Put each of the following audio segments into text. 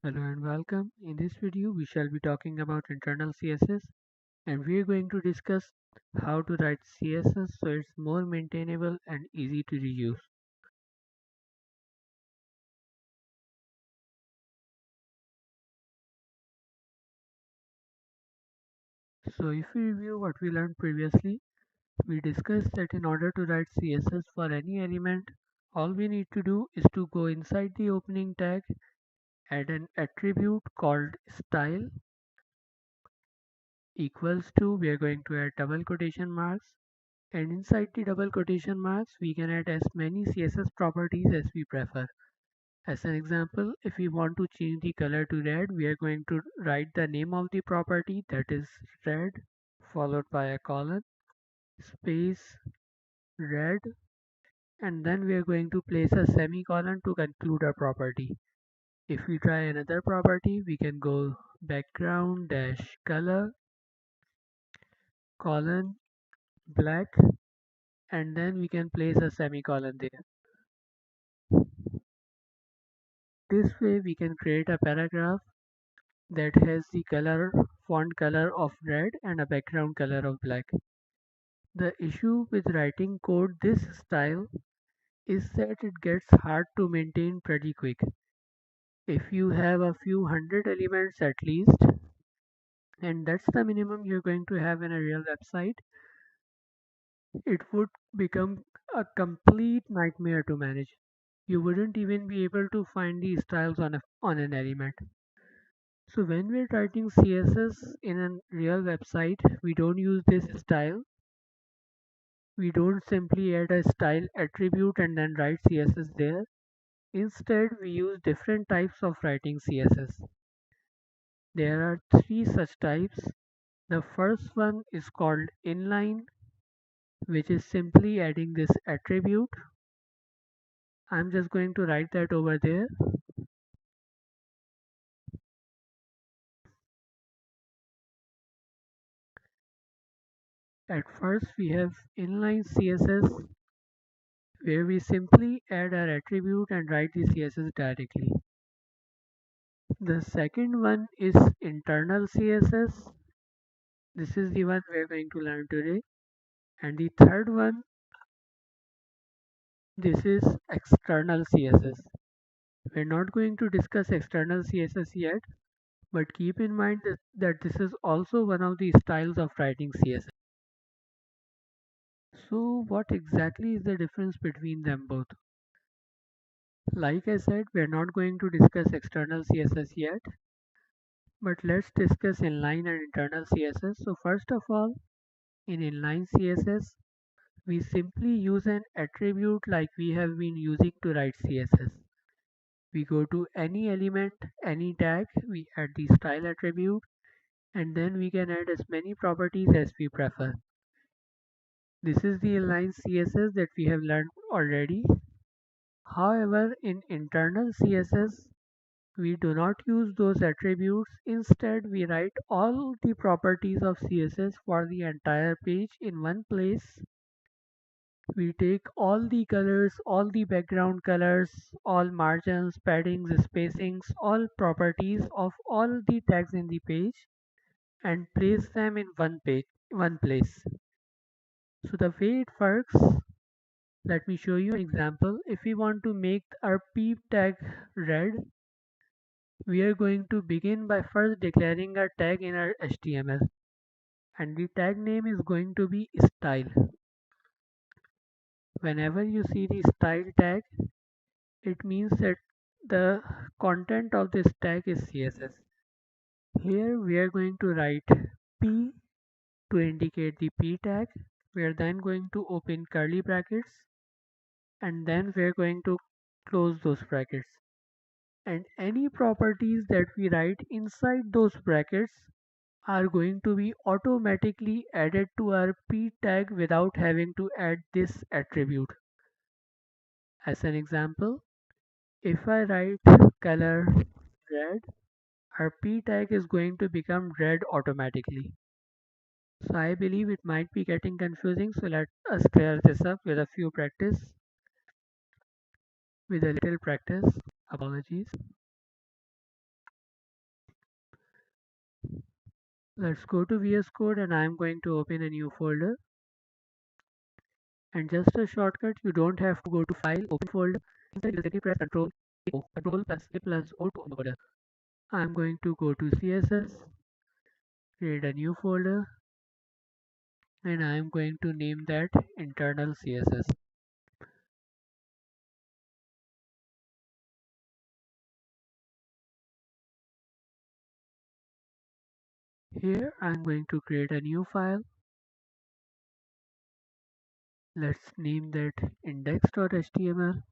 Hello and welcome. In this video, we shall be talking about internal CSS and we are going to discuss how to write CSS so it's more maintainable and easy to reuse. So if we review what we learned previously, we discussed that in order to write CSS for any element, all we need to do is to go inside the opening tag, add an attribute called style equals to, we are going to add double quotation marks, and inside the double quotation marks we can add as many CSS properties as we prefer. As an example, if we want to change the color to red, we are going to write the name of the property, that is red, followed by a colon, space, red, and then we are going to place a semicolon to conclude our property. If we try another property, we can go background dash color, colon, black, and then we can place a semicolon there. This way we can create a paragraph that has the font color of red and a background color of black. The issue with writing code this style is that it gets hard to maintain pretty quick. If you have a few hundred elements at least, and that's the minimum you're going to have in a real website, it would become a complete nightmare to manage. You wouldn't even be able to find the styles on an element. So when we're writing CSS in a real website, we don't use this style. We don't simply add a style attribute and then write CSS there. Instead, we use different types of writing CSS. There are three such types. The first one is called inline, which is simply adding this attribute. I'm just going to write that over there. At first, we have inline CSS where we simply add our attribute and write the CSS directly. The second one is internal CSS. This is the one we're going to learn today. And the third one, this is external CSS. We're not going to discuss external CSS yet, but keep in mind that this is also one of the styles of writing CSS. So what exactly is the difference between them both? Like I said, we're not going to discuss external CSS yet, but let's discuss inline and internal CSS. So first of all, in inline CSS, we simply use an attribute like we have been using to write CSS. We go to any element, any tag, we add the style attribute, and then we can add as many properties as we prefer. This is the inline CSS that we have learned already. However, in internal CSS, we do not use those attributes. Instead, we write all the properties of CSS for the entire page in one place. We take all the colors, all the background colors, all margins, paddings, spacings, all properties of all the tags in the page and place them in one place. So the way it works, let me show you an example. If we want to make our p tag red, we are going to begin by first declaring a tag in our HTML, and the tag name is going to be style. Whenever you see the style tag, it means that the content of this tag is CSS. Here we are going to write P to indicate the P tag. We are then going to open curly brackets and then we are going to close those brackets. And any properties that we write inside those brackets are going to be automatically added to our P tag without having to add this attribute. As an example, if I write color red, our P tag is going to become red automatically. So I believe it might be getting confusing. So let us clear this up with a few practice, with a little practice. Apologies. Let's go to VS Code and I'm going to open a new folder. And just a shortcut, you don't have to go to File, Open Folder. Instead, you simply press Control plus A plus O to open the folder. I'm going to go to CSS, create a new folder, and I'm going to name that internal CSS. Here, I'm going to create a new file. Let's name that index.html.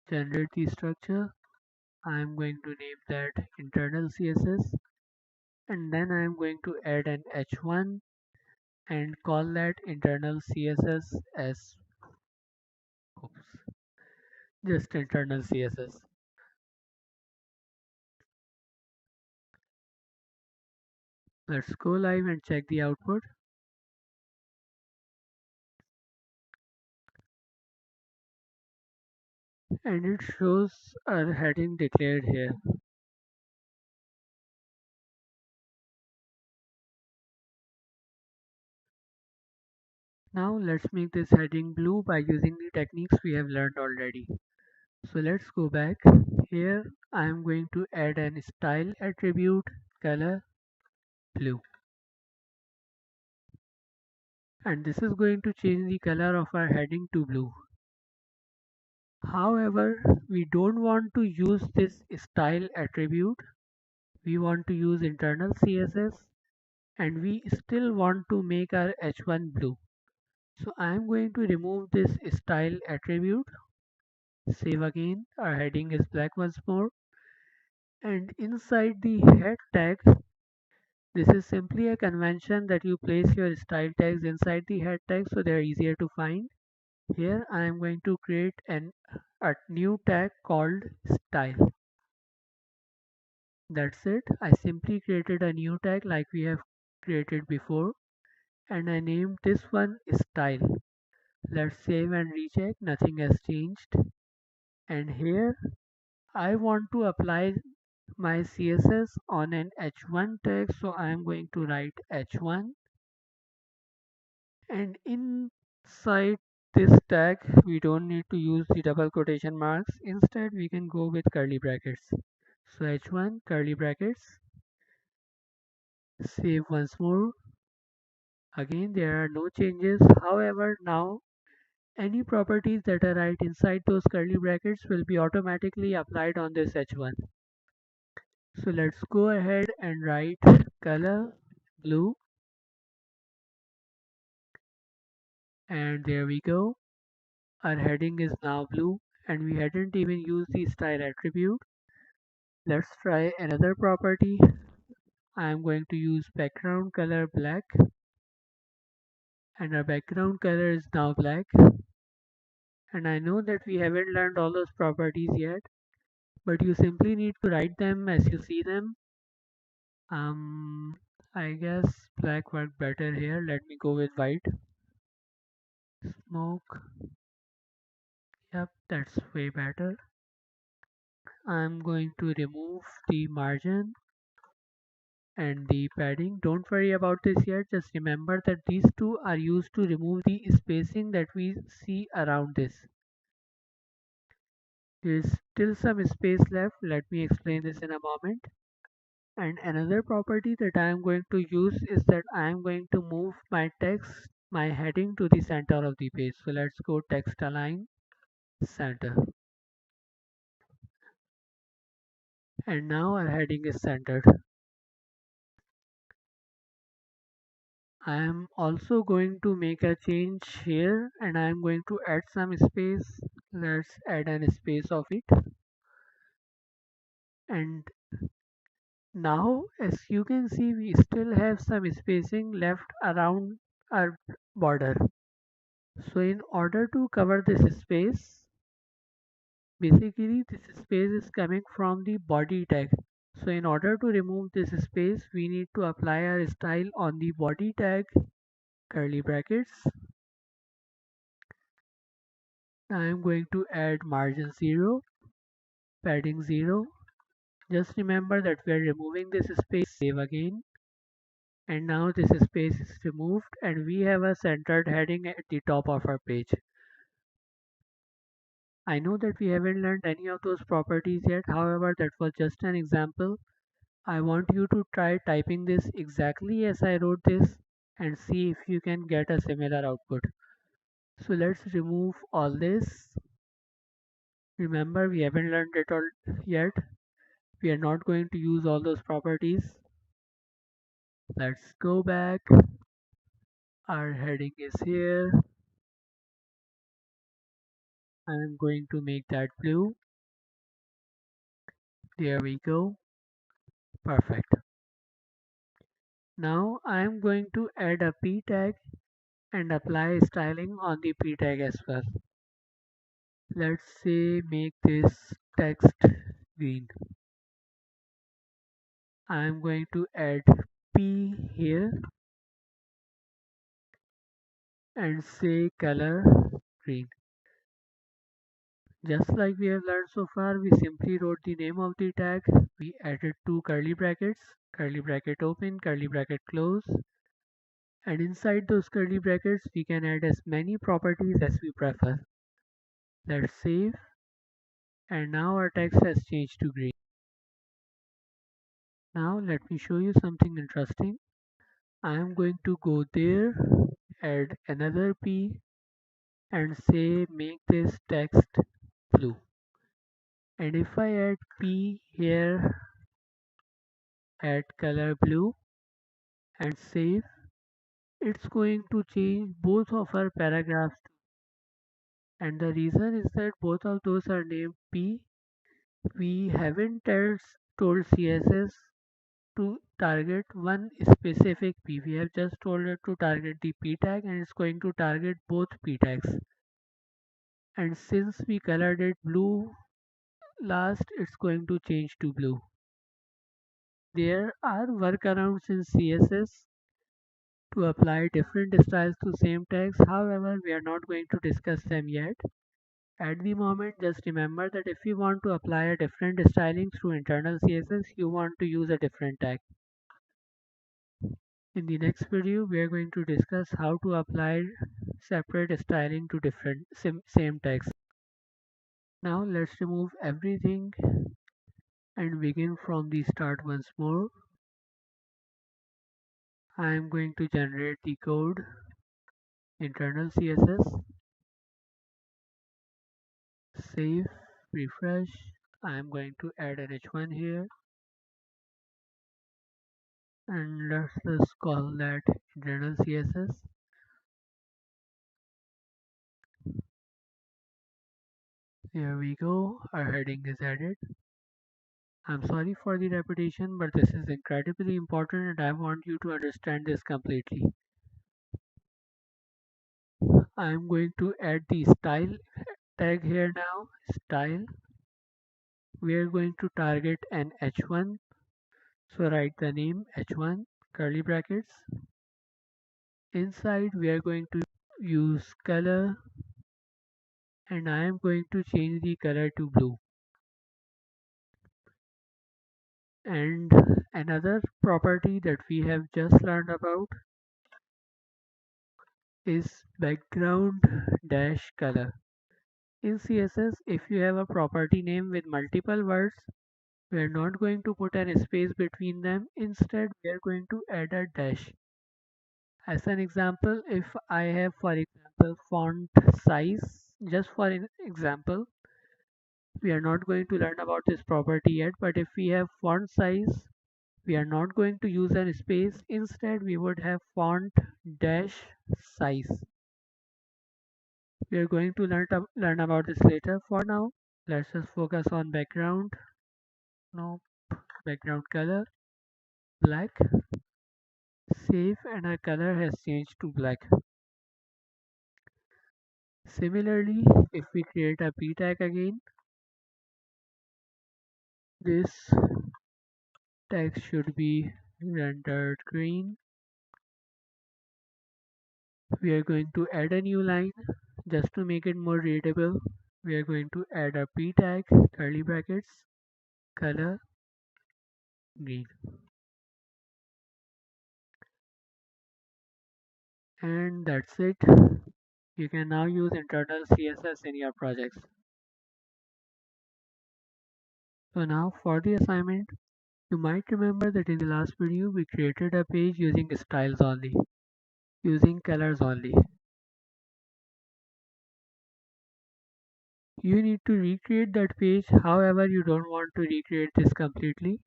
Generate the structure. I'm going to name that internal CSS, and then I'm going to add an h1 and call that internal CSS as oops, just internal CSS. Let's go live and check the output. And it shows our heading declared here. Now let's make this heading blue by using the techniques we have learned already. So let's go back. Here I am going to add an style attribute, color blue. And this is going to change the color of our heading to blue. However, we don't want to use this style attribute. We want to use internal CSS and we still want to make our h1 blue. So I am going to remove this style attribute. Save again. Our heading is black once more. And inside the head tags, this is simply a convention that you place your style tags inside the head tags so they are easier to find. Here I am going to create a new tag called style. That's it. I simply created a new tag like we have created before and I named this one style. Let's save and recheck. Nothing has changed. And here I want to apply my CSS on an h1 tag, so I am going to write h1 and inside this tag we don't need to use the double quotation marks. Instead we can go with curly brackets. So h1 curly brackets. Save once more. Again there are no changes. However, now any properties that are right inside those curly brackets will be automatically applied on this h1. So let's go ahead and write color blue, and there we go. Our heading is now blue and we hadn't even used the style attribute. Let's try another property. I am going to use background color black and our background color is now black. And I know that we haven't learned all those properties yet, but you simply need to write them as you see them. I guess black worked better here. Let me go with white. Smoke. Yep, that's way better. I'm going to remove the margin and the padding. Don't worry about this yet. Just remember that these two are used to remove the spacing that we see around this. There's still some space left. Let me explain this in a moment. And another property that I am going to use is that I am going to move my text, my heading to the center of the page. So let's go text align center. And now our heading is centered. I am also going to make a change here and I am going to add some space. Let's add an space of it. And now as you can see we still have some spacing left around our border. So in order to cover this space, basically this space is coming from the body tag. So in order to remove this space we need to apply our style on the body tag curly brackets. I am going to add margin 0, padding 0, Just remember that we are removing this space, save again, and now this space is removed and we have a centered heading at the top of our page. I know that we haven't learned any of those properties yet, however that was just an example. I want you to try typing this exactly as I wrote this and see if you can get a similar output. So let's remove all this. Remember, we haven't learned it all yet. We are not going to use all those properties. Let's go back. Our heading is here. I'm going to make that blue. There we go. Perfect. Now I'm going to add a p tag and apply styling on the p tag as well. Let's say make this text green. I'm going to add p here and say color green. Just like we have learned so far, we simply wrote the name of the tag. We added two curly bracket open, curly bracket close, and inside those curly brackets we can add as many properties as we prefer. Let's save, and now our text has changed to green. Now let me show you something interesting. I am going to go there, add another p, and say make this text blue. And if I add p here, add color blue, and save, it's going to change both of our paragraphs. And the reason is that both of those are named p. We haven't told CSS to target one specific p. We have just told it to target the p tag, and it's going to target both p tags. And since we colored it blue last, it's going to change to blue. There are workarounds in CSS to apply different styles to same tags. However, we are not going to discuss them yet. At the moment, just remember that if you want to apply a different styling through internal CSS, you want to use a different tag. In the next video, we are going to discuss how to apply separate styling to different same tags. Now let's remove everything and begin from the start once more. I am going to generate the code, internal CSS, save, refresh. I am going to add an h1 here, and let's just call that internal CSS. Here we go, our heading is added. I'm sorry for the repetition, but this is incredibly important and I want you to understand this completely. I'm going to add the style tag here now, style. We are going to target an h1, so write the name h1, curly brackets. Inside we are going to use color, and I am going to change the color to blue. And another property that we have just learned about is background dash color. In CSS, if you have a property name with multiple words, we are not going to put a space between them. Instead, we are going to add a dash. As an example, if I have, for example, font size, just for an example, we are not going to learn about this property yet, but if we have font size, we are not going to use a space. Instead, we would have font dash size. We are going to learn about this later. For now, let's just focus on background. No, background color, black. Save, and our color has changed to black. Similarly, if we create a p tag again, this text should be rendered green. We are going to add a new line just to make it more readable. We are going to add a p tag, curly brackets, color, green. And that's it. You can now use internal CSS in your projects. So now for the assignment, you might remember that in the last video we created a page using styles only, using colors only. You need to recreate that page, however you don't want to recreate this completely.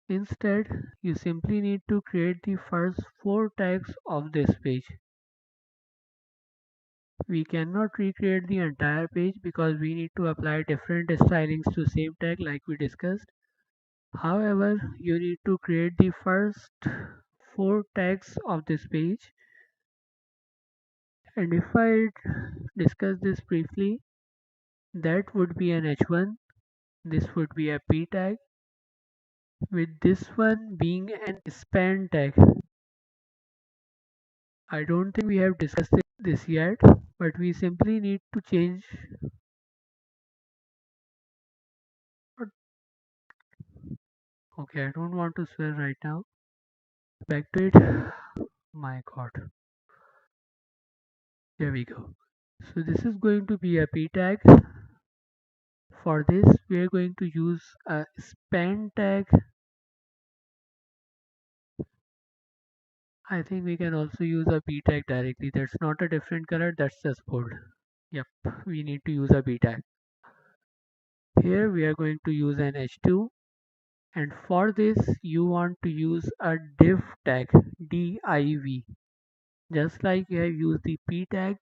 Instead, you simply need to create the first 4 tags of this page. We cannot recreate the entire page because we need to apply different stylings to same tag like we discussed. However, you need to create the first 4 tags of this page. And if I discuss this briefly, that would be an H1, this would be a P tag, with this one being an span tag. I don't think we have discussed this yet, but we simply need to change. Okay, I don't want to swear right now. Back to it. My god. There we go. So this is going to be a P tag. For this, we are going to use a span tag. I think we can also use a P tag directly. That's not a different color, that's just bold. Yep, we need to use a P tag. Here we are going to use an H2, and for this you want to use a div tag, div. Just like you have used the P tag,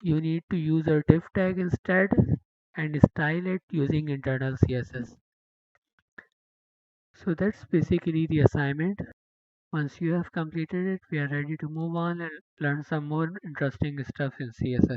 you need to use a div tag instead and style it using internal CSS. So that's basically the assignment. Once you have completed it, we are ready to move on and learn some more interesting stuff in CSS.